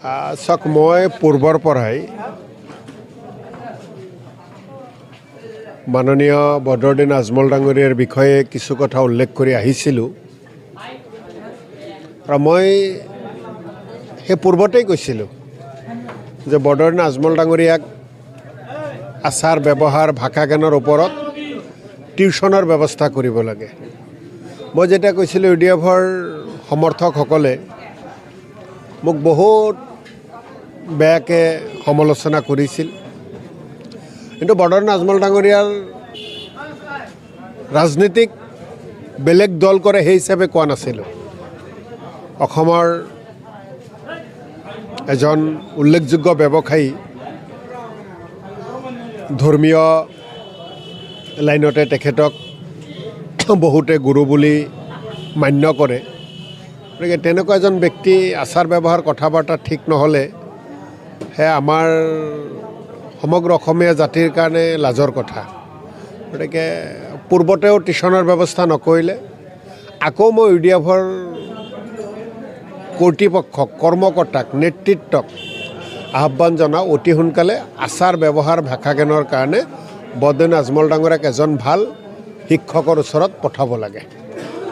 চাওক মই পূৰ্বৰ পৰাই মাননীয় বদৰুদ্দিন আজমল ডাঙৰীয়াৰ বিষয়ে কিছু কথা উল্লেখ কৰি আহিছিলোঁ আৰু মই সেই পূৰ্বতেই কৈছিলোঁ যে বদৰুদ্দিন আজমল ডাঙৰীয়াক আচাৰ ব্যৱহাৰ ভাষা জ্ঞানৰ ওপৰত টিউশ্যনৰ ব্যৱস্থা কৰিব লাগে। মই যেতিয়া কৈছিলোঁ ইউডিএফৰ সমৰ্থকসকলে মোক বহুত বেয়াকৈ সমালোচনা কৰিছিল, কিন্তু বদৰুদ্দিন আজমল ডাঙৰীয়াৰ ৰাজনীতিক বেলেগ দল কৰে সেই হিচাপে কোৱা নাছিলোঁ। অসমৰ এজন উল্লেখযোগ্য ব্যৱসায়ী, ধৰ্মীয় লাইনতে তেখেতক বহুতে গুৰু বুলি মান্য কৰে। গতিকে তেনেকুৱা এজন ব্যক্তি আচাৰ ব্যৱহাৰ কথা বাৰ্তা ঠিক নহ'লে সেয়া আমাৰ সমগ্ৰ অসমীয়া জাতিৰ কাৰণে লাজৰ কথা। গতিকে পূৰ্বতেও টিউশ্যনৰ ব্যৱস্থা নকৰিলে আকৌ মই ইউডিএফৰ কৰ্তৃপক্ষক, কৰ্মকৰ্তাক, নেতৃত্বক আহ্বান জনাওঁ অতি সোনকালে আচাৰ ব্যৱহাৰ ভাষা জ্ঞানৰ কাৰণে বদৰুদ্দিন আজমল ডাঙৰীয়াক এজন ভাল শিক্ষকৰ ওচৰত পঠাব লাগে।